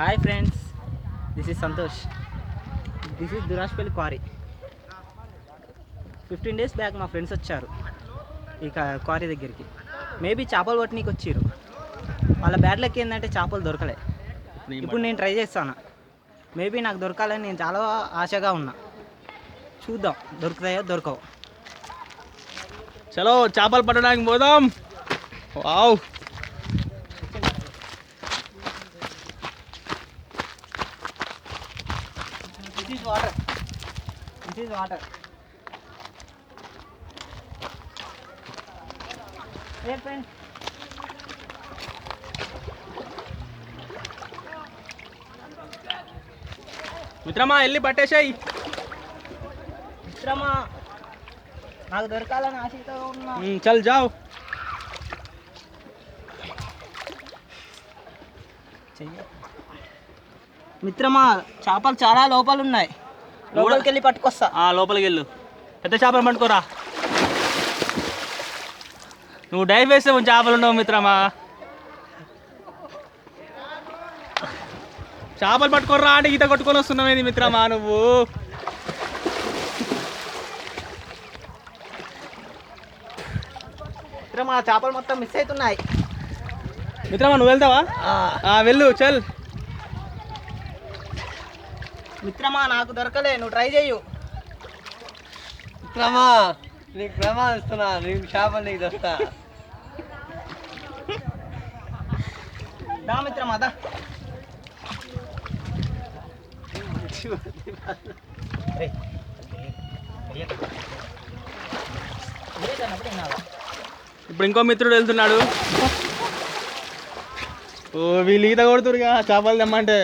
Hi friends, this is Santosh. This is Durashpalli quarry. 15 days back మా friends వచ్చారు ఈ quarry దగ్గరికి. మేబీ చేపలు పట్టనీకి వచ్చారు. వాళ్ళ బ్యాడ్ లక్ ఏంటంటే చేపలు దొరకలే. ఇప్పుడు నేను ట్రై చేస్తాను. మేబీ నాకు దొరకాలని నేను చాలా ఆశగా ఉన్నా. చూద్దాం దొరుకుతాయో దొరకవు. చలో చేపలు పట్టడానికి పోదాం. Wow, this is water. This is water. A friends, మిత్రమా వెళ్ళి పట్టేసాయి. మిత్రమా నాకు దొరకాలని ఆశతో ఉన్నా. చల్ జావ్. మిత్రమా చేపలు చాలా లోపల ఉన్నాయి. లోపలికి వెళ్ళి పట్టుకొస్తా. లోపలికి వెళ్ళు, పెద్ద చేపలు పట్టుకోరా. నువ్వు డైవ్ వేస్తే చేపలు ఉండవు మిత్రమా. చేపలు పట్టుకోరా అంటే ఈత కొట్టుకొని వస్తున్నావేంది మిత్రమా నువ్వు? మిత్రమా చేపలు మొత్తం మిస్ అవుతున్నాయి. మిత్రమా నువ్వు వెళ్తావా? వెళ్ళు చల్. మిత్రమా నాకు దొరకలే, నువ్వు ట్రై చేయు. మిత్రమా నీకు ప్రమాదిస్తున్నా, నీకు చేపలు నీకు తెస్తా. దా మిత్రమా దా. ఇప్పుడు ఇంకో మిత్రుడు వెళ్తున్నాడు. వీళ్ళు ఈత కొడుతురుగా చేపలు తెమ్మంటే.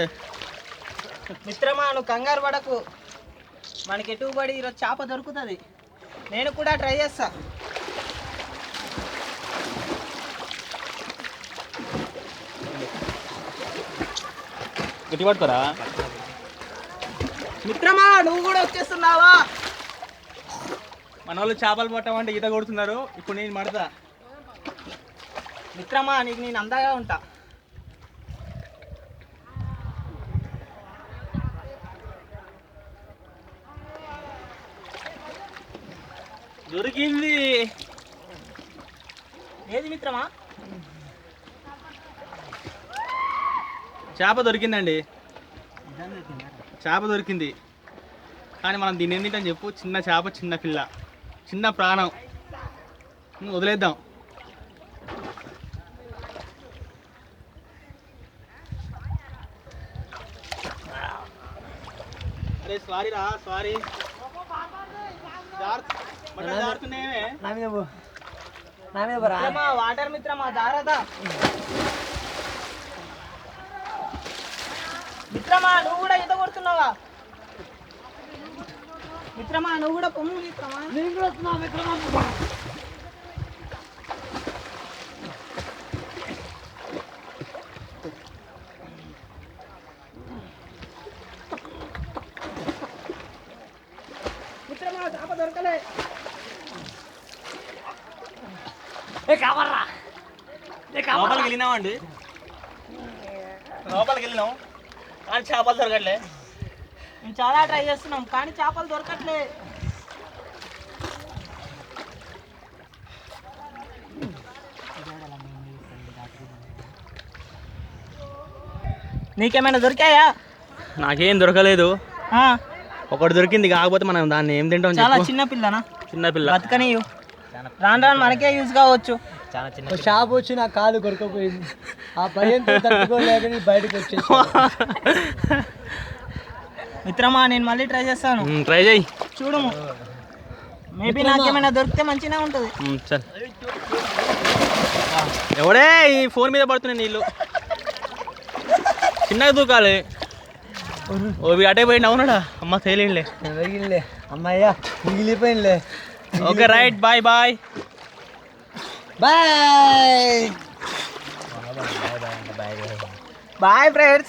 మిత్రమా నువ్వు కంగారు పడకు, మనకి ఎటు పడి ఈరోజు చేప దొరుకుతుంది. నేను కూడా ట్రై చేస్తా. గట్టి పట్టుకోరా. మిత్రమా నువ్వు కూడా వచ్చేస్తున్నావా? మన వాళ్ళు చేపలు పట్టమంటే ఈత కొడుతున్నారు. ఇప్పుడు నేను పడతా. మిత్రమా నీకు నేను అందాగా ఉంటా. దొరికింది. ఏది మిత్రమా? చేప దొరికిందండి. చేప దొరికింది, కానీ మనం దీన్ని ఏం తింటాం చెప్పు? చిన్న చేప, చిన్న పిల్ల, చిన్న ప్రాణం. వదిలేద్దాం. అరే సారీ రా, సారీ. వాటర్ మిత్రమా జాగ్రత్త. మిత్రమా నువ్వు కూడా ఈత కొడుతున్నావా? మిత్రమా నువ్వు కూడా పొమ్ము. మిత్రమా నేను కూడా వస్తున్నా. మిత్రమా మిత్రమా చేప దొరకలే. కావర్రా. లోపలికి వెళ్ళినామండి, లోపలికి వెళ్ళినాం కానీ చేపలు దొరకట్లే. మేము చాలా ట్రై చేస్తున్నాం కానీ చేపలు దొరకట్లే. నీకేమైనా దొరికాయా? నాకేం దొరకలేదు. ఒకటి దొరికింది, కాకపోతే మనం దాన్ని ఏం తింటాం? చాలా చిన్న పిల్లనా? చిన్న పిల్ల. బతకనియు, రాను రాను మనకే యూజ్ కావచ్చు. షాప్ వచ్చి నా కాలు కొరకపోయింది. ఆ భయంతో తట్టుకోలేక బయటకు వచ్చేసి. మిత్రమా నేను మళ్ళీ ట్రై చేస్తాను. ట్రై చేయి, చూడు. మేబీ నాకేమైనా దొరికితే మంచిగా ఉంటుంది. చల్. ఎవడే ఈ ఫోన్ మీద పడుతున్నాయి నీళ్ళు? చిన్నగా దూకాలి. అటే పోయింది. అవునాడా? అమ్మ తేలిండిలే. మిగిలిలే అమ్మాయ్యా, మిగిలిపోయిందిలే. Okay right, bye bye bye. Bye friends.